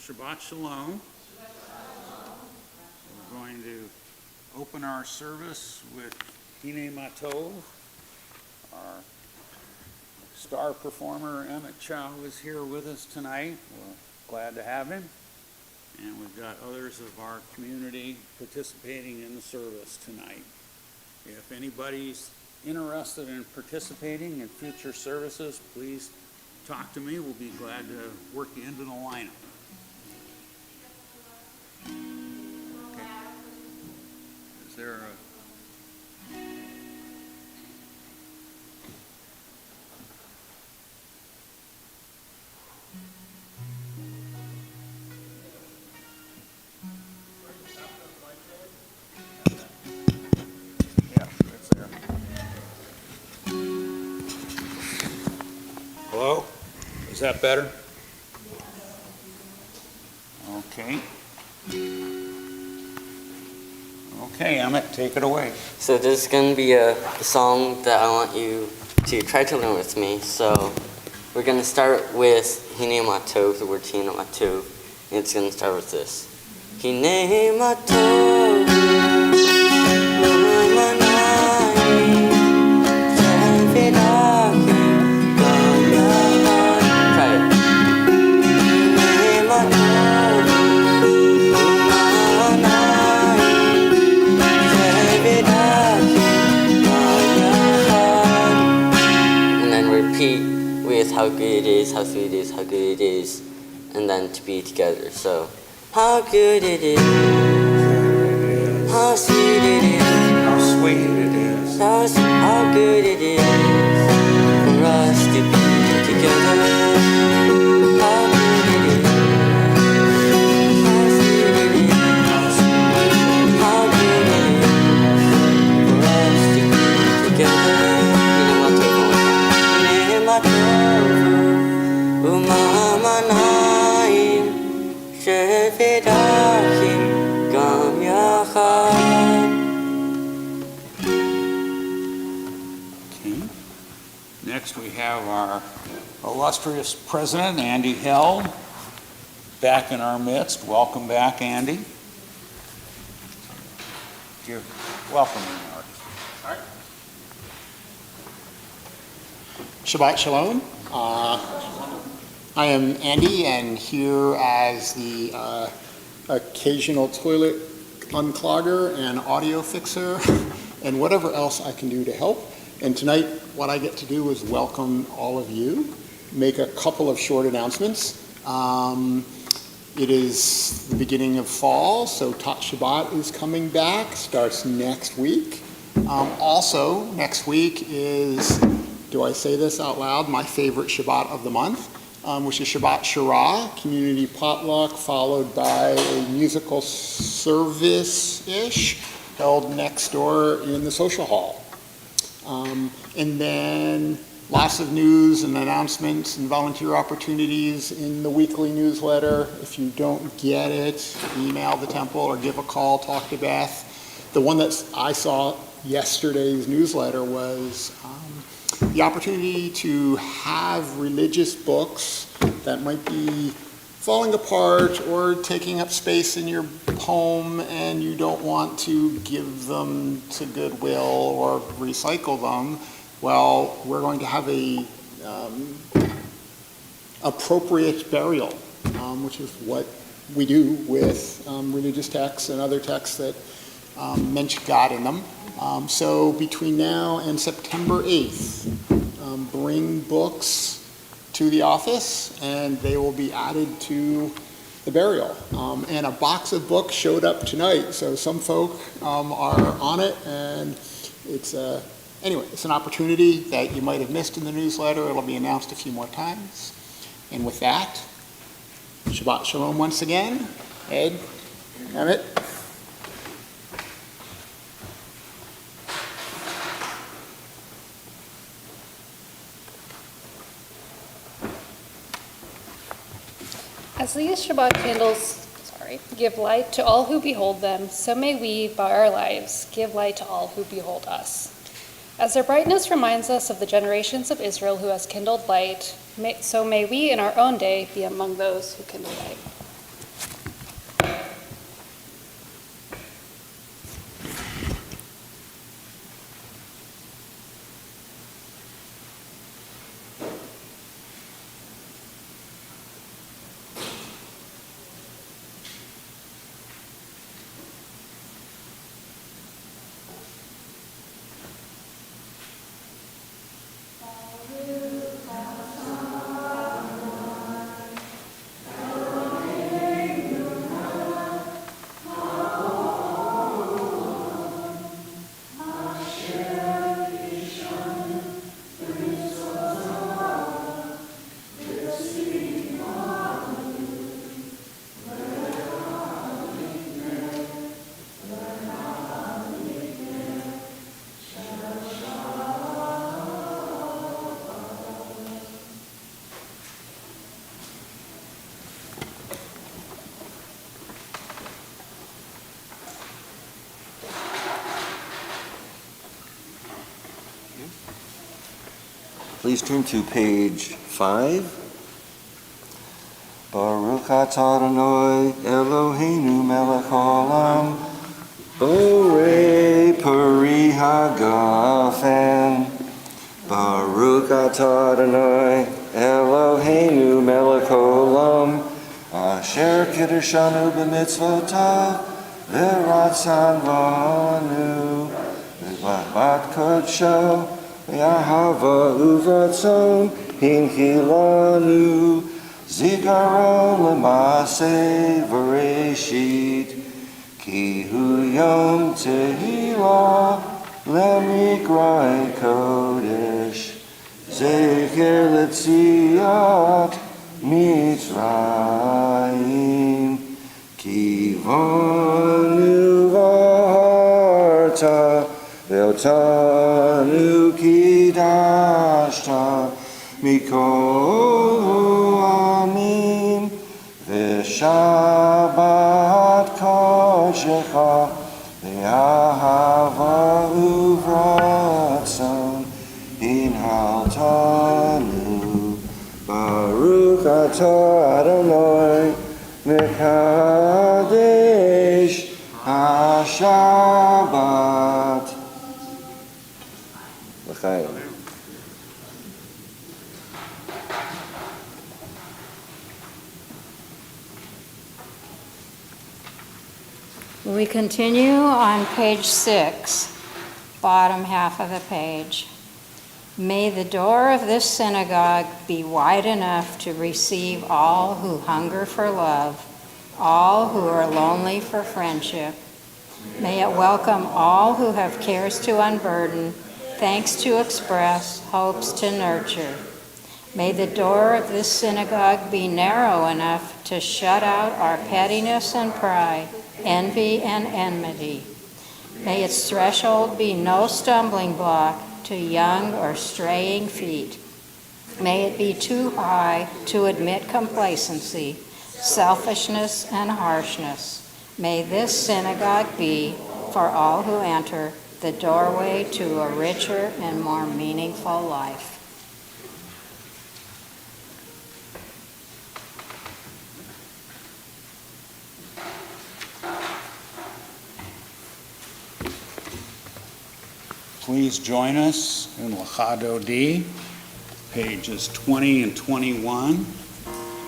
Shabbat Shalom. We're going to open our service with Hine Matov. Our star performer Emmett Chow is here with us tonight. We're glad to have him. And we've got others of our community participating in the service tonight. If anybody's interested in participating in future services, please talk to me. We'll be glad to work you into the lineup. Okay. Is there a... Yeah, it's there. Hello? Is that better? Okay. Okay, Emmett, take it away. So this is going to be a song that I want you to try to learn with me. So we're going to start with Hine Matov, the word Hine Matov, and it's going to start with this. Hine Matov, try it. With how good it is, how sweet it is, how good it is, and then to be together. So, how good it is, how sweet it is, How sweet it is. how good it is for us to be together. How good it is, how sweet it is, how good it is for us to be together. Okay. Next we have our illustrious president, Andy Held, back in our midst. Welcome back, Andy. You're welcome, Mark. All right. Shabbat Shalom. I am Andy, and here as the occasional toilet unclogger and audio fixer and whatever else I can do to help. And tonight, what I get to do is welcome all of you, make a couple of short announcements. It is the beginning of fall, so Tot Shabbat is coming back, starts next week. Also, next week is, do I say this out loud, my favorite Shabbat of the month, which is Shabbat Shirah, community potluck, followed by a musical service-ish held next door in the social hall. And then lots of news and announcements and volunteer opportunities in the weekly newsletter. If you don't get it, email the temple or give a call, talk to Beth. The one that I saw yesterday's newsletter was the opportunity to have religious books that might be falling apart or taking up space in your home and you don't want to give them to Goodwill or recycle them. Well, we're going to have a appropriate burial, which is what we do with religious texts and other texts that mention God in them. So between now and September 8th, bring books to the office and they will be added to the burial. And a box of books showed up tonight, so some folk are on it, and it's anyway, it's an opportunity that you might have missed in the newsletter. It'll be announced a few more times. And with that, Shabbat Shalom once again. Ed, Emmett. As these Shabbat candles give light to all who behold them, so may we, by our lives, give light to all who behold us. As their brightness reminds us of the generations of Israel who has kindled light, so may we in our own day be among those who kindle light. Please turn to page 5. Baruch atah Adonai Eloheinu melech haolam borei peri hagafen. Baruch atah Adonai Eloheinu melech haolam asher kiddushanu b'mitzvotav v'ratzan banu v'bat kodsho v'ahava u'ratzon hinchilanu Zikaron l'maseh v'reshit ki hu yom tehillah lemikra kodesh zecher letziat mitzrayim ki vanu v'harta ve'otanu kidashta mikol Shabbat kodshecha ve'ahava uvratzon hinhaltanu Baruch atah Adonai mekadesh haShabbat L'chaim. We continue on page 6, bottom half of the page. May the door of this synagogue be wide enough to receive all who hunger for love, all who are lonely for friendship. May it welcome all who have cares to unburden, thanks to express, hopes to nurture. May the door of this synagogue be narrow enough to shut out our pettiness and pride, envy and enmity. May its threshold be no stumbling block to young or straying feet. May it be too high to admit complacency, selfishness, and harshness. May this synagogue be, for all who enter, the doorway to a richer and more meaningful life. Please join us in Lachado D, pages 20 and 21.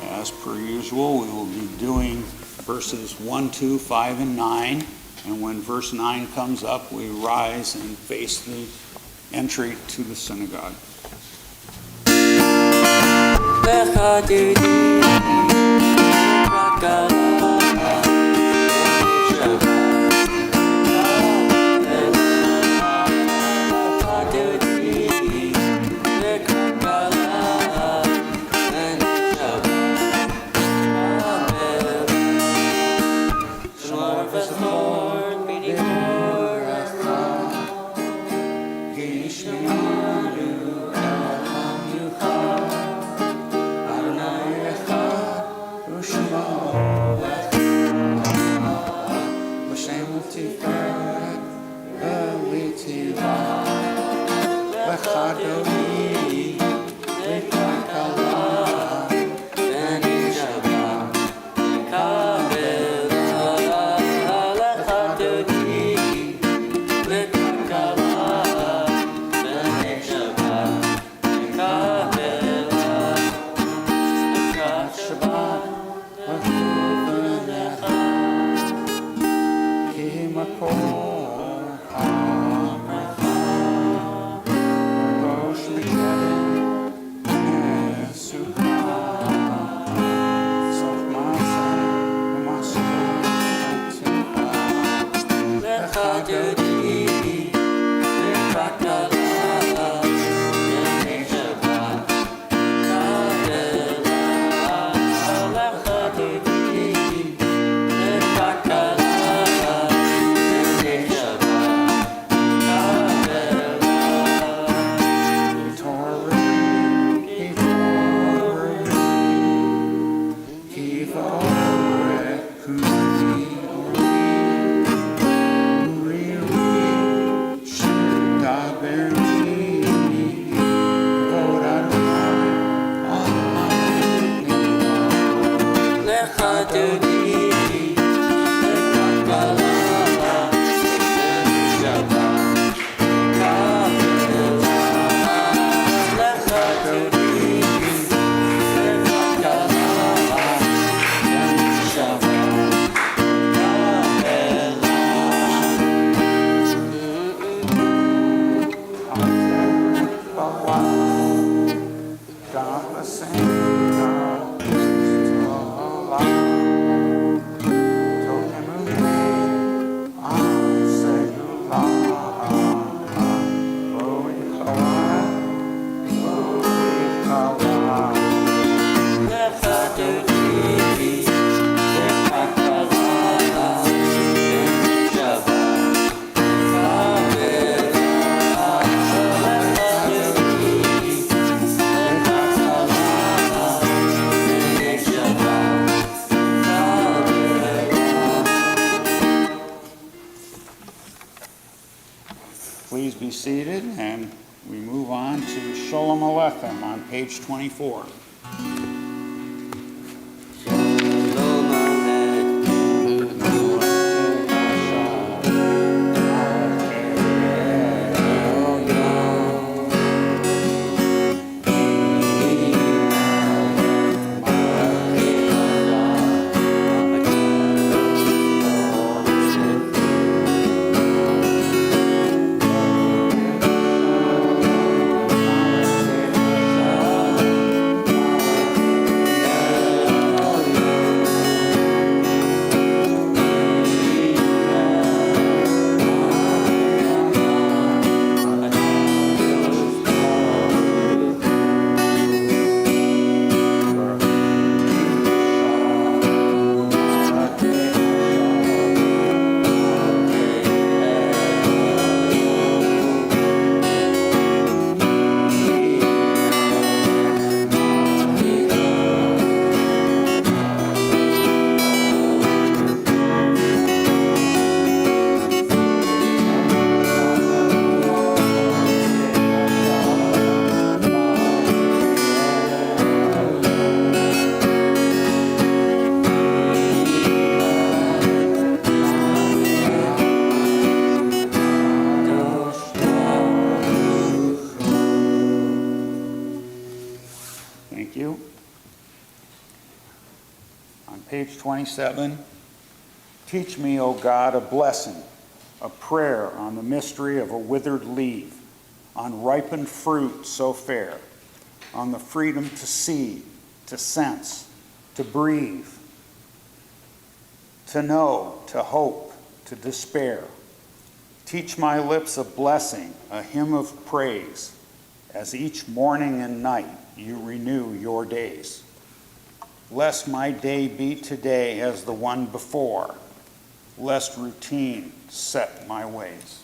As per usual, we will be doing verses 1, 2, 5, and 9. And when verse 9 comes up, we rise and face the entry to the synagogue. Uri Please be seated, and we move on to Sholem Aleichem on page 24. Thank you. On page 27, teach me, O God, a blessing, a prayer on the mystery of a withered leaf, on ripened fruit so fair, on the freedom to see, to sense, to breathe, to know, to hope, to despair. Teach my lips a blessing, a hymn of praise, as each morning and night you renew your days. Lest my day be today as the one before, lest routine set my ways.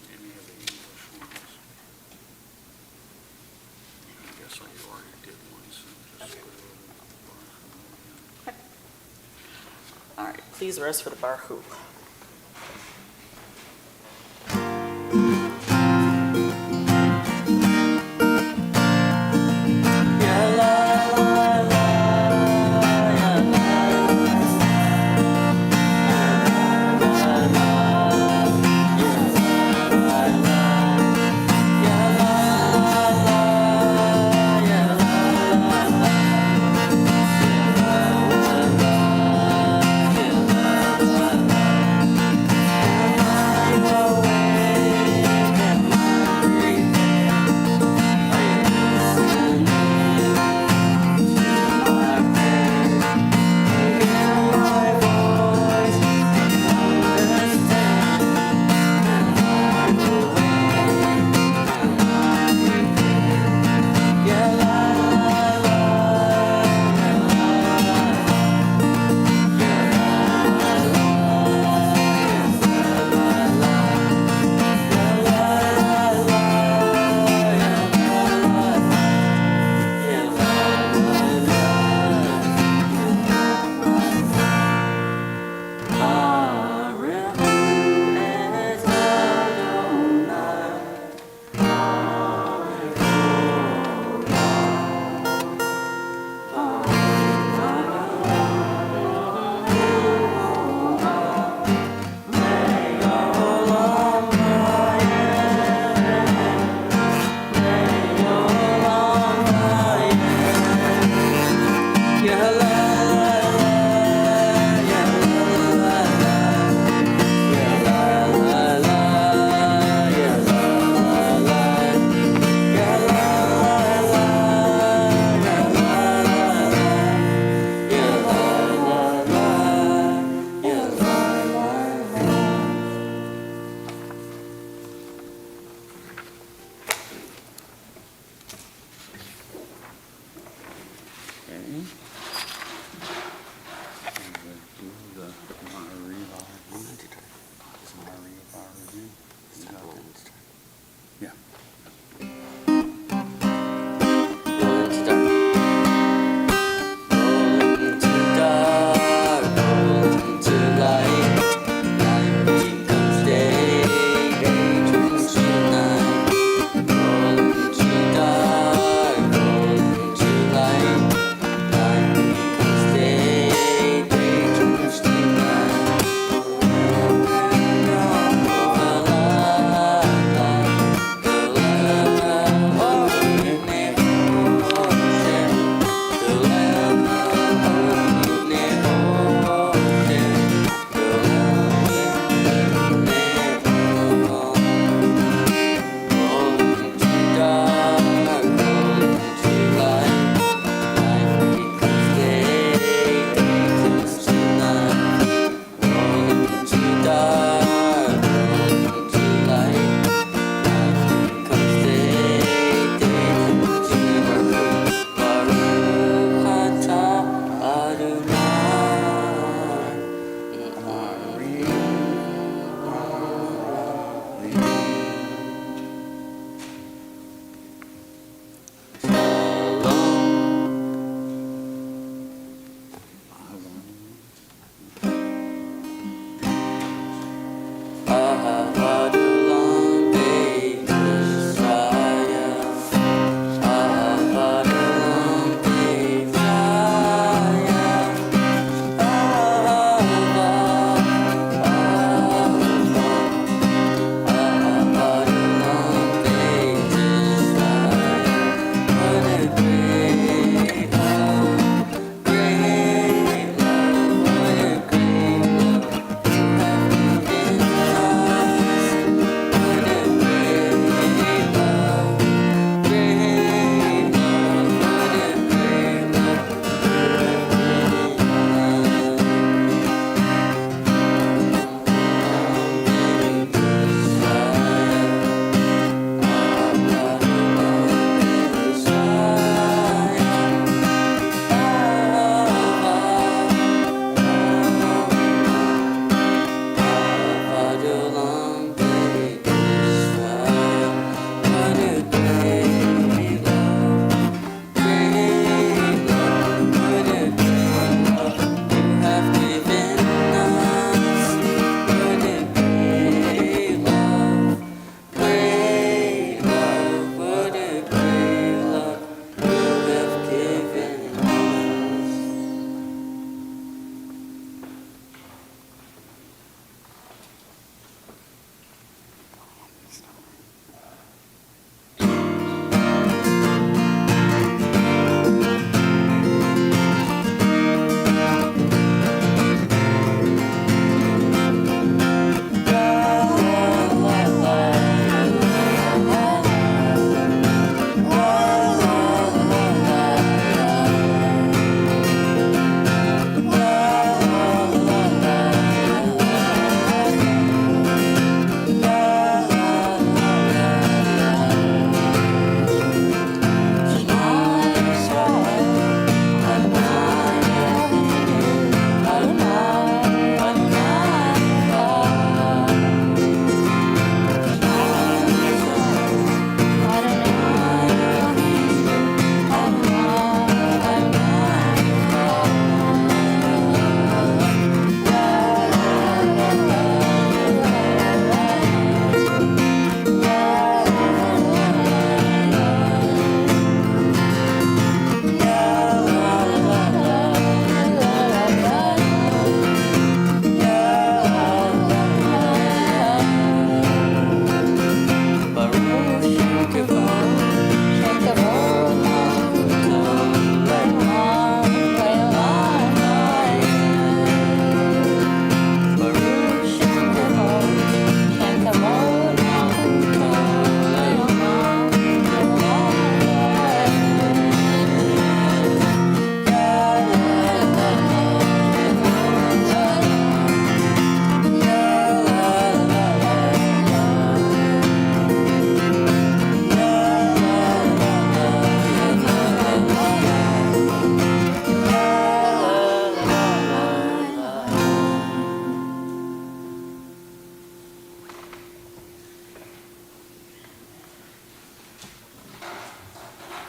Any of the English ones? I guess I already did one, so just go to All right, please rise for the Baruch.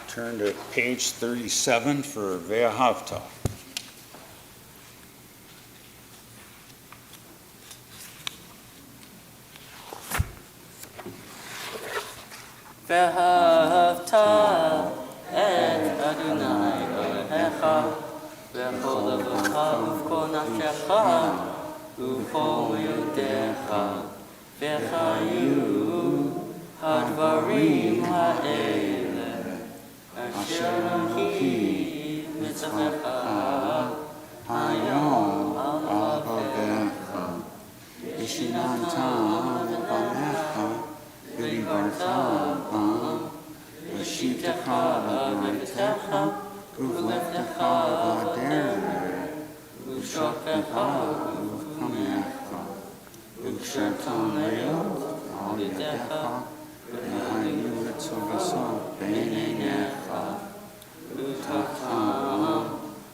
turn to page 37 for Ve'ahavta. ואהבת את אדוני אלוהיך בכל לבבך ובכל נפשך ובכל מאודיך וחיו הדברים האלה אשר אנוכי מצווך היום על אביך ושיננתם בניך ודיברת בם ושיבתך בביתך ובלכתך בדרך ובשוכבך ובקמך וקשרתם להיות על ידיך והיו לטובתך בין עיניך ותחתם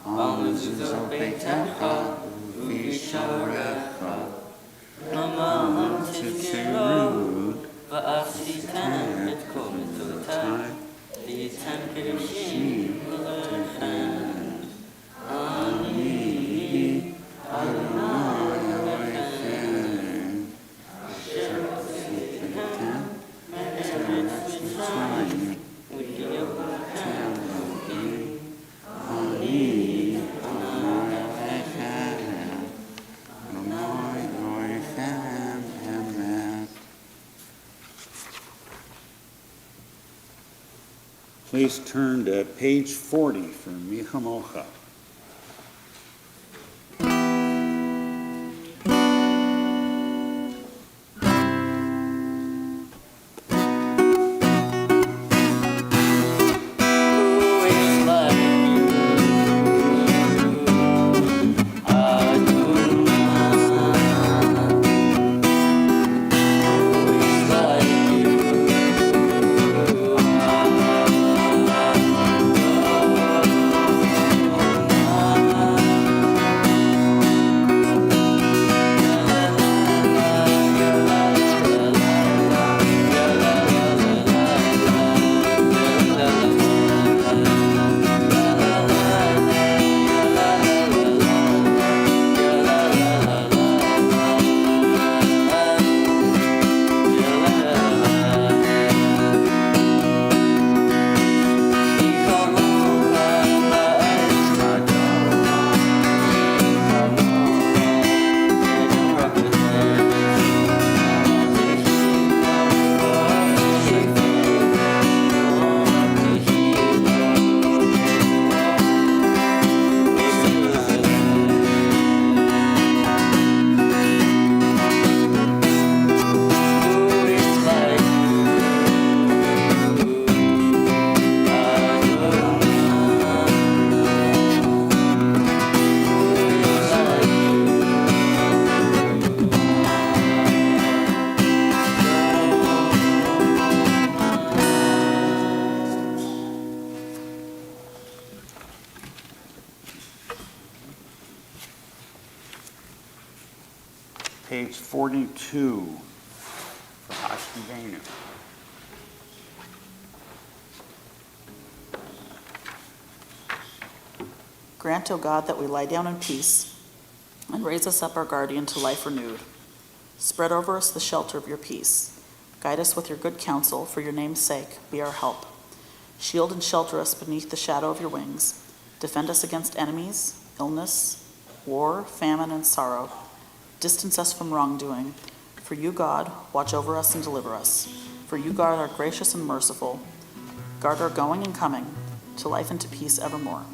על מזוזות ביתך ובשעריך למען תזכרו ועשיתם את כל מצוותיי וייתם קדושים לכם. אני אדוני אלוהיכם אשר עשיתם את ארץ מצרים וגילותם לי. אני אדוני אלוהיכם אדוני אלוהיכם אמת. Please turn to page 40 for Michamocha. Page 42 for Hashkidenu. Grant, O God, that we lie down in peace and raise us up our guardian to life renewed. Spread over us the shelter of your peace. Guide us with your good counsel, for your name's sake, be our help. Shield and shelter us beneath the shadow of your wings. Defend us against enemies, illness, war, famine, and sorrow. Distance us from wrongdoing. For you, God, watch over us and deliver us. For you, God, are gracious and merciful. Guard our going and coming, to life and to peace evermore.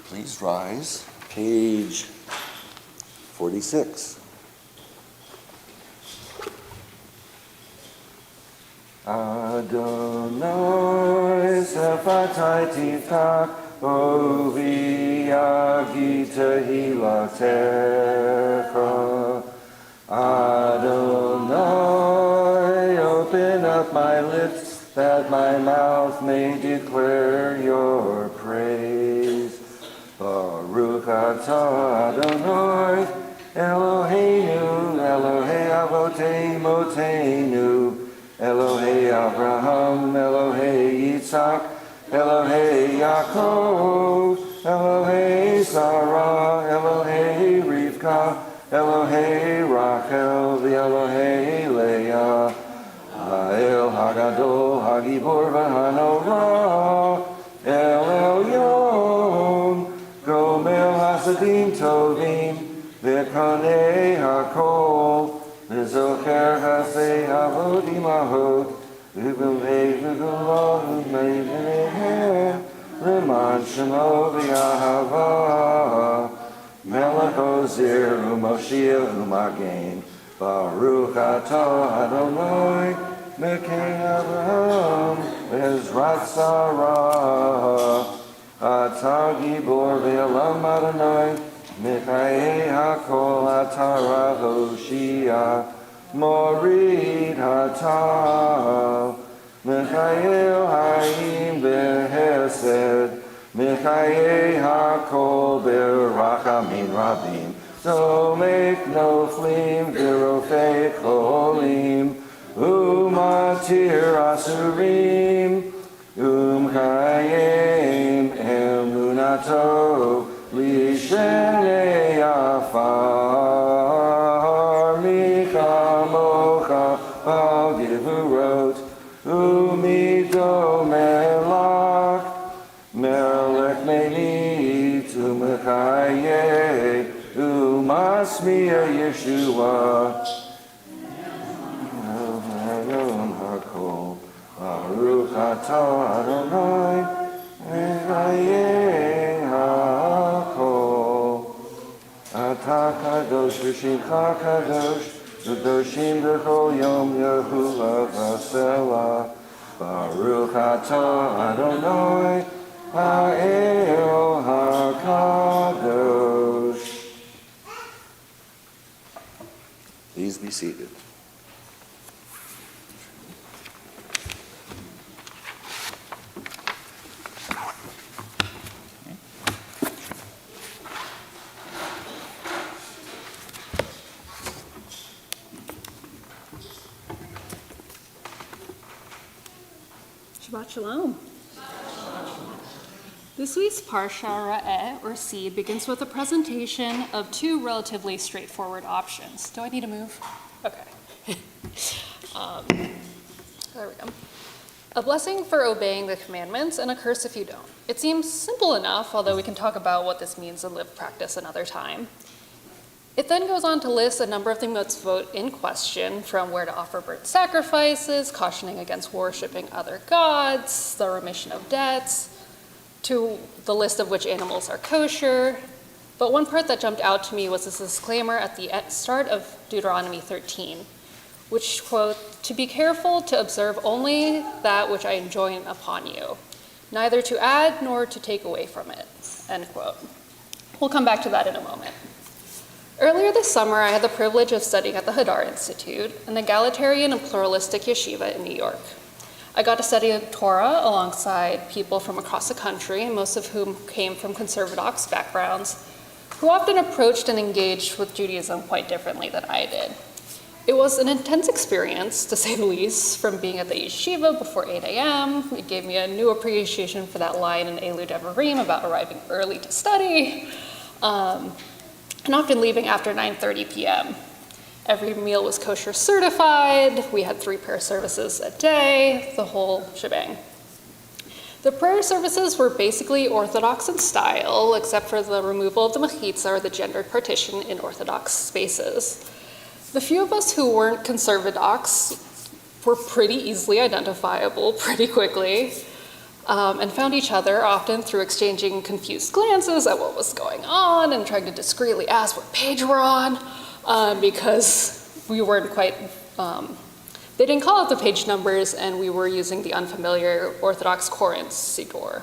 Please rise. Page 46. Adonai sefatai tiftak ovi agita hilatecha. Adonai, open up my lips that my mouth may declare your praise. Baruch atah Adonai, Eloheinu, Elohei Avotei Elohei Abraham, Elohei Yitzhak, Elohei Yaakov, Elohei Sarah, Elohei Rivka, Elohei Rachel, Elohei Leah, Ha'el Hagadol, Hagibor v'Hanora, El Elyon, Gomel Hasadim Tovim, V'Kanei HaKol, V'Zocher Hasei Havod Imahot, V'Belei V'Gulov V'Mei V'Nehem, L'man Shemo V'Yahava, Melech Ozir U'Moshiach U'Magen, Baruch atah Adonai, Mekei Abraham, Ezrat Sarah, Atah Gibor V'Elam Adonai, Mekayei HaKol Atah Hoshia, Morid Hatah, Mekayei Hayim Behesed, Mekayei HaKol Berachamim Rabim, so make no fleam, Virofei Cholim, Umatir Asurim, Umchayim Emunato, Lishenei Afar, Michamocha, Al-Givurot, Umido Melach, Melech Melech, Umchayim, Umasmiya Yeshua, Elon HaKol, Baruch atah Adonai, Mekayei HaKol, Atah Kadosh V'Shimcha Kadosh, V'Doshim B'Chol Yom Yehulah V'Selah, Baruch atah Adonai, Ha'el HaKadosh. Please be seated. Shabbat Shalom. This week's Parsha Ra'eh, or seed, begins with a presentation of two relatively straightforward options. Do I need to move? Okay. There we go. A blessing for obeying the commandments and a curse if you don't. It seems simple enough, although we can talk about what this means in lived practice another time. It then goes on to list a number of things that's vote in question, from where to offer burnt sacrifices, cautioning against worshiping other gods, the remission of debts, to the list of which animals are kosher. But one part that jumped out to me was this disclaimer at the start of Deuteronomy 13, which, quote, "To be careful to observe only that which I enjoin upon you, neither to add nor to take away from it," end quote. We'll come back to that in a moment. Earlier this summer, I had the privilege of studying at the Hadar Institute, an egalitarian and pluralistic yeshiva in New York. I got to study Torah alongside people from across the country, most of whom came from conservative backgrounds, who often approached and engaged with Judaism quite differently than I did. It was an intense experience, to say the least, from being at the yeshiva before 8 a.m. It gave me a new appreciation for that line in Elu Devarim about arriving early to study, and often leaving after 9:30 p.m. Every meal was kosher certified. We had 3 prayer services a day, the whole shebang. The prayer services were basically Orthodox in style, except for the removal of the mechitza, or the gendered partition, in Orthodox spaces. The few of us who weren't conservadox were pretty easily identifiable pretty quickly. and found each other often through exchanging confused glances at what was going on and trying to discreetly ask what page we're on, because we weren't quite, they didn't call out the page numbers, and we were using the unfamiliar Orthodox Corinth Siddur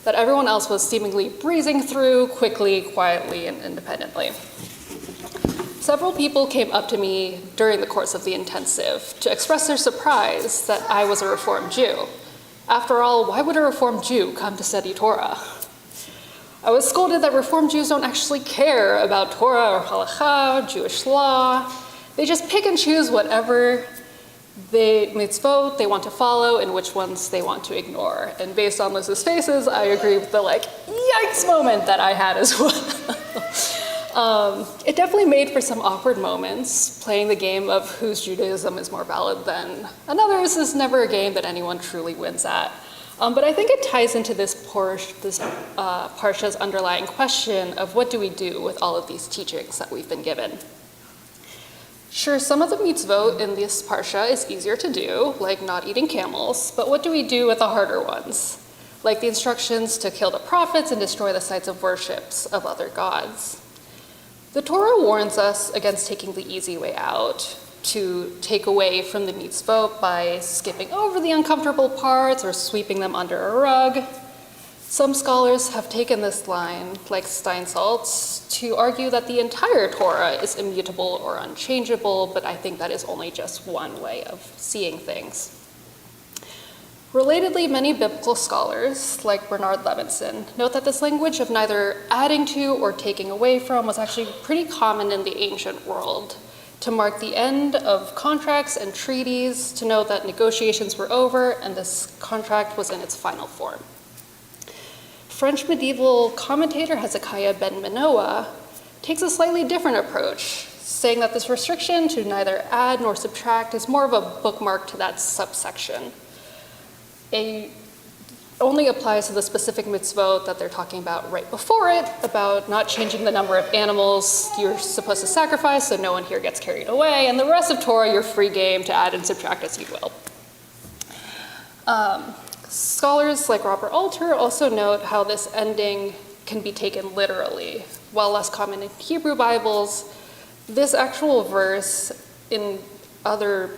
that everyone else was seemingly breezing through quickly, quietly, and independently. Several people came up to me during the course of the intensive to express their surprise that I was a Reformed Jew. After all, why would a Reformed Jew come to study Torah? I was scolded that Reformed Jews don't actually care about Torah or halakha, Jewish law. They just pick and choose whatever mitzvot they want to follow and which ones they want to ignore. And based on Liz's faces, I agree with the yikes moment that I had as well. It definitely made for some awkward moments. Playing the game of whose Judaism is more valid than another's is never a game that anyone truly wins at. But I think it ties into this Parsha's underlying question of what do we do with all of these teachings that we've been given. Sure, some of the mitzvot in this Parsha is easier to do, like not eating camels, but what do we do with the harder ones? Like the instructions to kill the prophets and destroy the sites of worships of other gods. The Torah warns us against taking the easy way out, to take away from the mitzvot by skipping over the uncomfortable parts or sweeping them under a rug. Some scholars have taken this line, like Steinsaltz, to argue that the entire Torah is immutable or unchangeable, but I think that is only just one way of seeing things. Relatedly, many biblical scholars, like Bernard Levinson, note that this language of neither adding to or taking away from was actually pretty common in the ancient world, to mark the end of contracts and treaties, to note that negotiations were over and this contract was in its final form. French medieval commentator Hezekiah ben Manoah takes a slightly different approach, saying that this restriction to neither add nor subtract is more of a bookmark to that subsection. It only applies to the specific mitzvot that they're talking about right before it, about not changing the number of animals you're supposed to sacrifice so no one here gets carried away, and the rest of Torah, you're free game to add and subtract as you will. Scholars like Robert Alter also note how this ending can be taken literally. While less common in Hebrew Bibles, this actual verse in other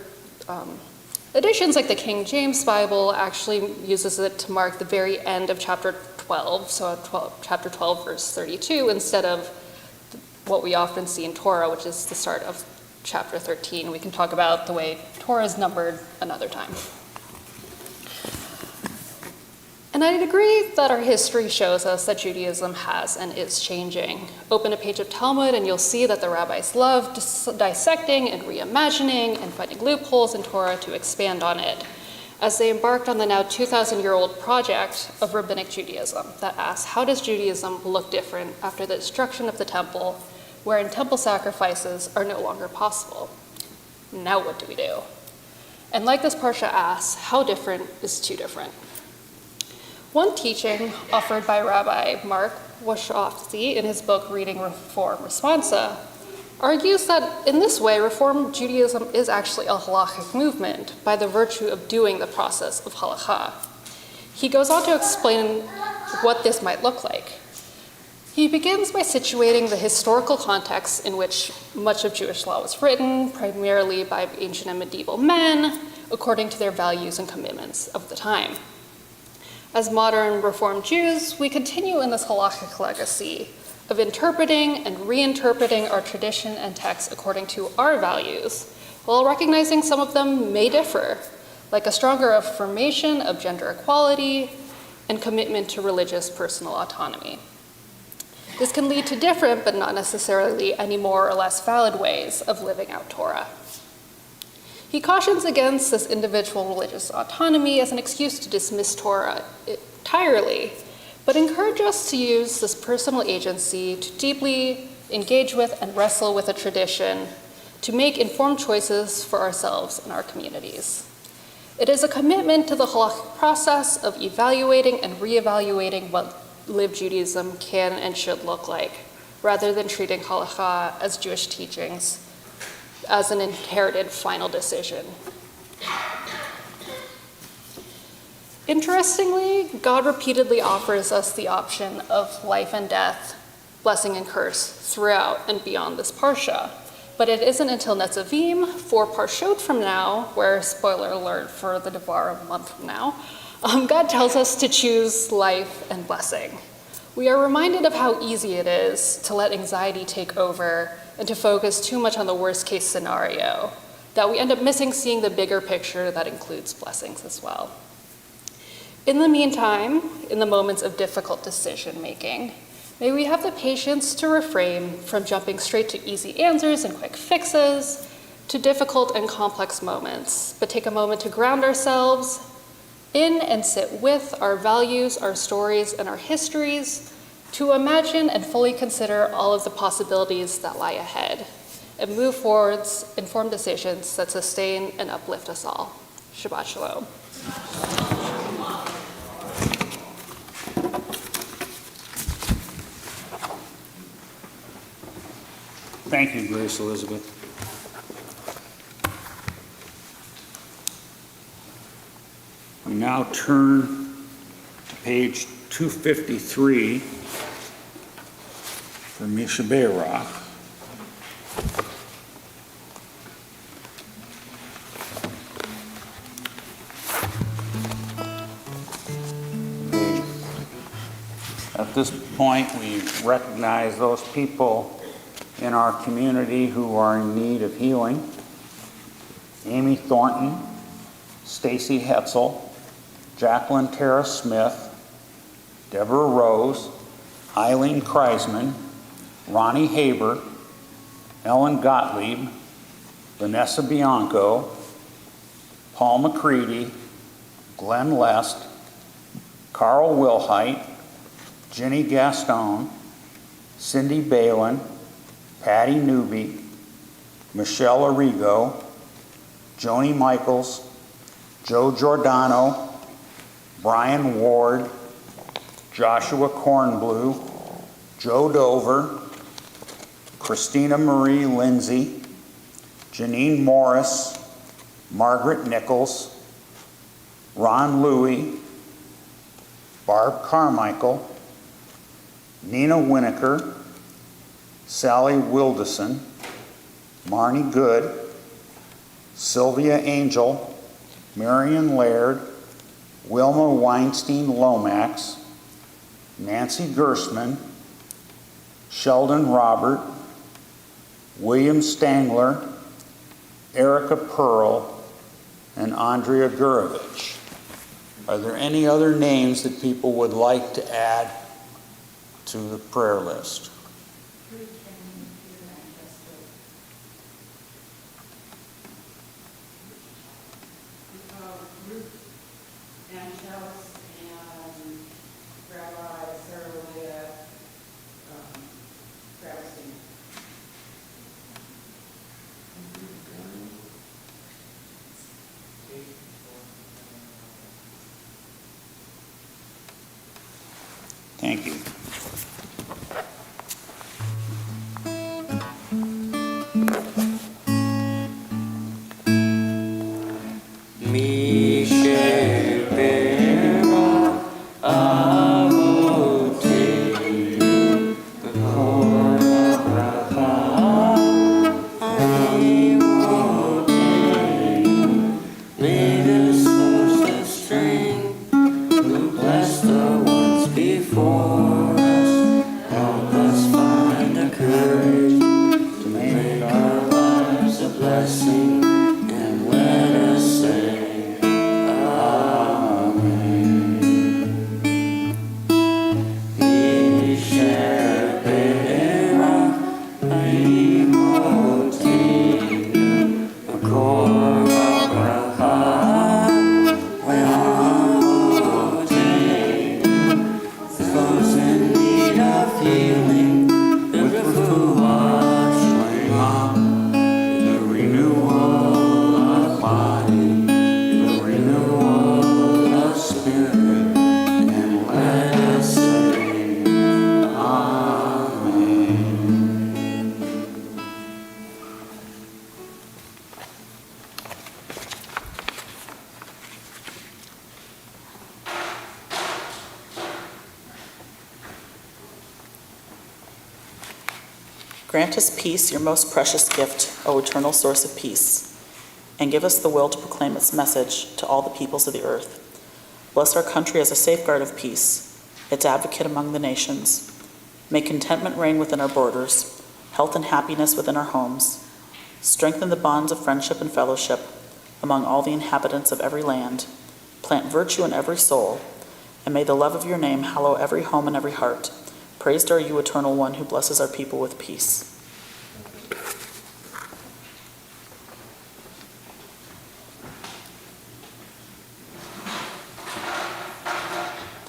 editions like the King James Bible actually uses it to mark the very end of chapter 12, so chapter 12 verse 32, instead of what we often see in Torah, which is the start of chapter 13. We can talk about the way Torah is numbered another time. And I'd agree that our history shows us that Judaism has and is changing. Open a page of Talmud and you'll see that the rabbis loved dissecting and reimagining and finding loopholes in Torah to expand on it, as they embarked on the now 2,000-year-old project of Rabbinic Judaism that asks, how does Judaism look different after the destruction of the temple, wherein temple sacrifices are no longer possible? Now what do we do? And like this Parsha asks, how different is too different? One teaching offered by Rabbi Mark Wachowski in his book Reading Reform Responsa argues that in this way, Reform Judaism is actually a halachic movement by the virtue of doing the process of halakha. He goes on to explain what this might look like. He begins by situating the historical context in which much of Jewish law was written, primarily by ancient and medieval men, according to their values and commitments of the time. As modern Reformed Jews, we continue in this halachic legacy of interpreting and reinterpreting our tradition and texts according to our values, while recognizing some of them may differ, like a stronger affirmation of gender equality and commitment to religious personal autonomy. This can lead to different, but not necessarily any more or less valid ways of living out Torah. He cautions against this individual religious autonomy as an excuse to dismiss Torah entirely, but encourage us to use this personal agency to deeply engage with and wrestle with a tradition, to make informed choices for ourselves and our communities. It is a commitment to the halachic process of evaluating and reevaluating what lived Judaism can and should look like, rather than treating halakha as Jewish teachings as an inherited final decision. Interestingly, God repeatedly offers us the option of life and death, blessing and curse throughout and beyond this parsha. But it isn't until Netzavim, 4 parshot from now, where, spoiler alert for the Devar a month from now, God tells us to choose life and blessing. We are reminded of how easy it is to let anxiety take over and to focus too much on the worst case scenario, that we end up missing seeing the bigger picture that includes blessings as well. In the meantime, in the moments of difficult decision making, may we have the patience to refrain from jumping straight to easy answers and quick fixes to difficult and complex moments, but take a moment to ground ourselves in and sit with our values, our stories, and our histories to imagine and fully consider all of the possibilities that lie ahead and move forwards informed decisions that sustain and uplift us all. Shabbat Shalom. Thank you, Grace Elizabeth. We now turn to page 253 for Misha Be'erach. At this point, we recognize those people in our community who are in need of healing. Amy Thornton, Stacy Hetzel, Jacqueline Tara Smith, Deborah Rose, Eileen Kreisman, Ronnie Haber, Ellen Gottlieb, Vanessa Bianco, Paul McCready, Glenn Lest, Carl Wilhite, Jenny Gaston, Cindy Balin, Patty Newby, Michelle Arrigo, Joni Michaels, Joe Giordano, Brian Ward, Joshua Kornblue, Joe Dover, Christina Marie Lindsay, Janine Morris, Margaret Nichols, Ron Louie, Barb Carmichael, Nina Winokur, Sally Wilderson, Marnie Good, Sylvia Angel, Marion Laird, Wilma Weinstein Lomax, Nancy Gersman, Sheldon Robert, William Stangler, Erica Pearl, and Andrea Gurovich. Are there any other names that people would like to add to the prayer list? Thank you. May the source of strength who blessed the ones before us Grant us peace, your most precious gift, O eternal source of peace, and give us the will to proclaim its message to all the peoples of the earth. Bless our country as a safeguard of peace, its advocate among the nations. May contentment reign within our borders, health and happiness within our homes. Strengthen the bonds of friendship and fellowship among all the inhabitants of every land. Plant virtue in every soul, and may the love of your name hallow every home and every heart. Praised are you, Eternal One, who blesses our people with peace.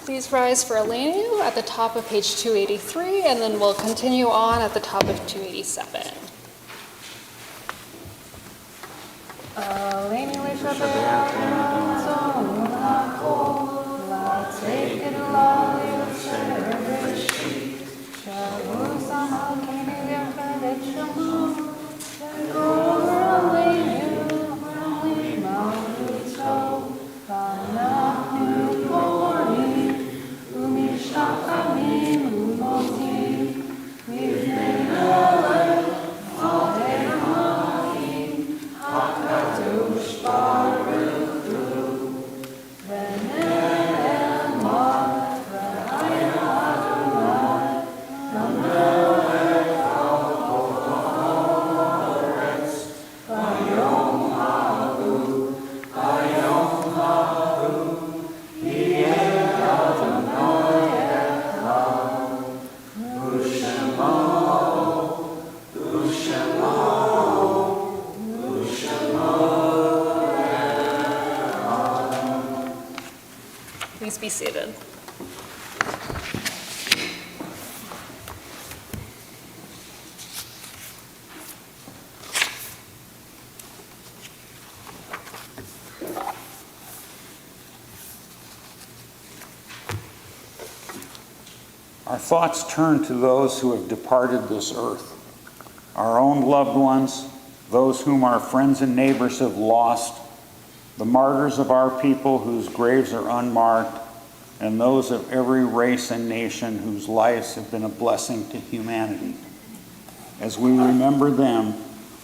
Please rise for Elenu at the top of page 283, and then we'll continue on at the top of 287. Please be seated. Our thoughts turn to those who have departed this earth, our own loved ones, those whom our friends and neighbors have lost, the martyrs of our people whose graves are unmarked, and those of every race and nation whose lives have been a blessing to humanity. As we remember them,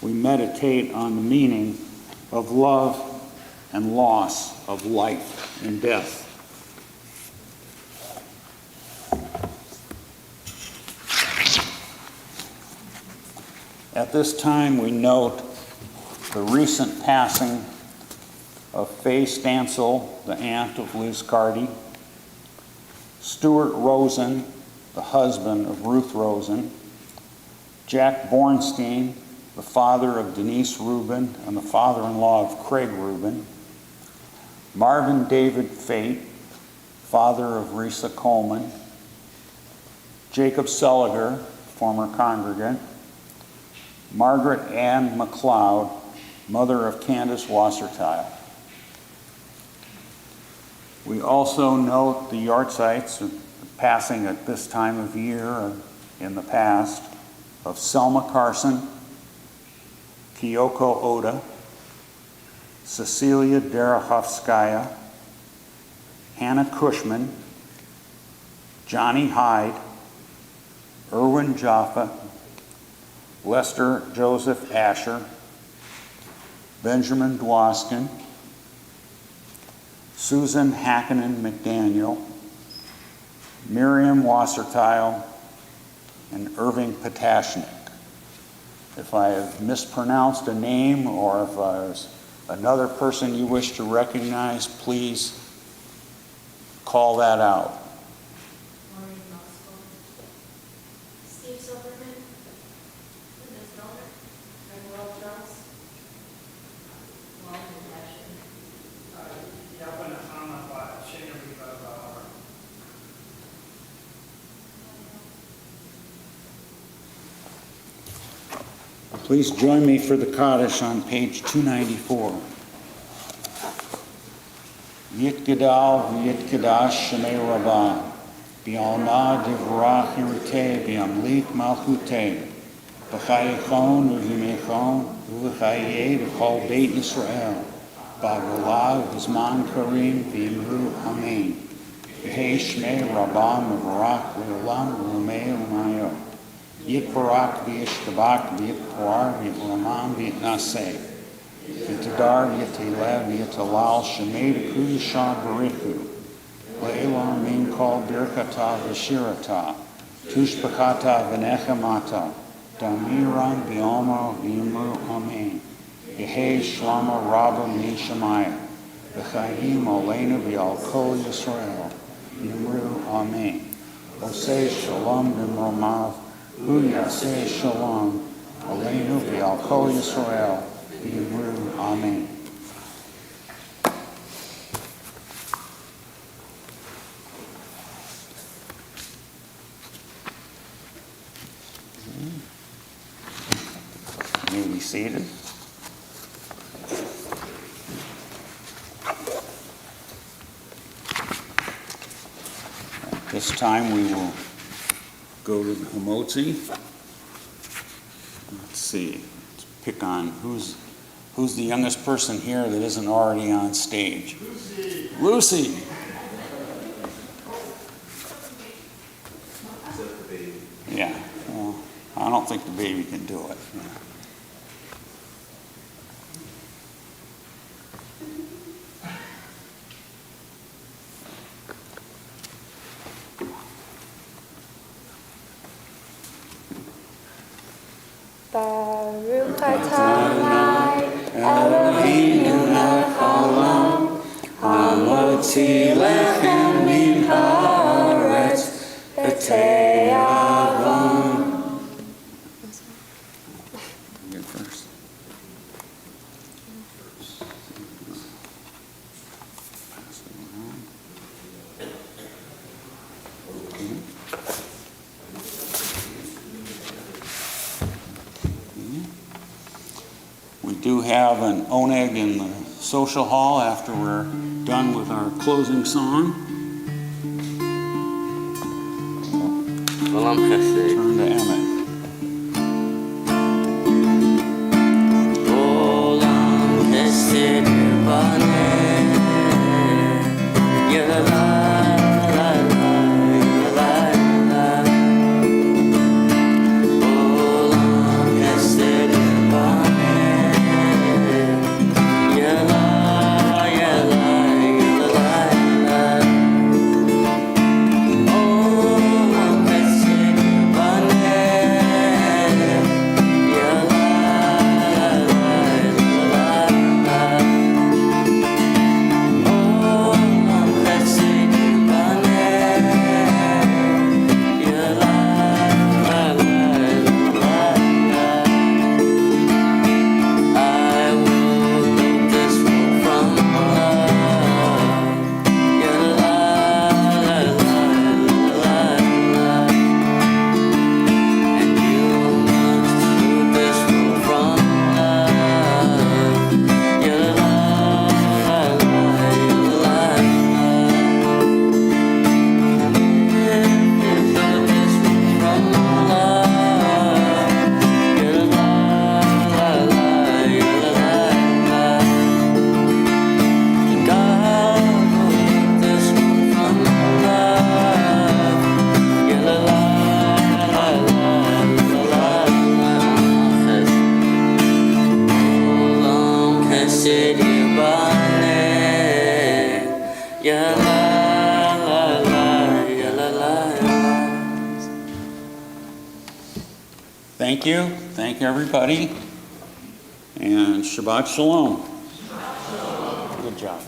we meditate on the meaning of love and loss, of life and death. At this time, we note the recent passing of Faye Stansel, the aunt of Liz Carty, Stuart Rosen, the husband of Ruth Rosen, Jack Bornstein, the father of Denise Rubin and the father-in-law of Craig Rubin, Marvin David Fate, father of Risa Coleman, Jacob Seliger, former congregant, Margaret Ann McLeod, mother of Candace Wasserteil. We also note the yahrzeits passing at this time of year in the past of Selma Carson, Kyoko Oda, Cecilia Darachovskaya, Hannah Cushman, Johnny Hyde, Irwin Jaffa, Lester Joseph Asher, Benjamin Dwoskin, Susan Hakkinen McDaniel, Miriam Wasserteil, and Irving Patashnik. If I have mispronounced a name or if there's another person you wish to recognize, please call that out. Steve Silverman, Linda Miller, and Will Jones. Please join me for the Kaddish on page 294. Yitgadal v'yitgadash shemei Rabbah, b'alma divrach yirteh b'amlik malchuteh, b'chayechon uv'yimechon uv'chayeh b'chol Beit Yisrael, b'agolav v'zman karim v'yimru amen. B'hei shmei Rabbah mevarach le'olam u'lamei u'mayo. Yitbarak, Yishtabak, Yitpar, Yitlamam, Yitnaseh. Yitadar, Yitalev, Yitalal, Shemed, Kudushan, Bariku. Le'elam, Min Kol, Birkata, Vashirata. Tushbakata, Venechamata. Damiram, Bioma, Vimru, Amen. Yehe, Shlama, Rabba, Mishamaya. V'chaim, Olena, V'al Kol Yisrael. Yimru, Amen. Oseh, Shalom, Nimromav. Hu Yaseh, Shalom. Olenu, V'al Kol Yisrael. Yimru, Amen. You may be seated. At this time, we will go to the Hamotzi. Let's see. Let's pick on who's the youngest person here that isn't already on stage. Lucy. Yeah. Well, I don't think the baby can do it. Yeah. Baruch atah Eloheinu melech haolam, hamotzi lechem min haaretz, v'te'avon. You first. Pass it around. We do have an oneg in the social hall after we're done with our closing song. Olam chesed. Turn to Emmett. Olam chesed yibaneh, yalai, yalai, yalai, yalai. Olam chesed yibaneh, yalai, yalai, yalai, yalai. Olam chesed yibaneh, Thank you. Thank everybody. And Shabbat Shalom. Good job.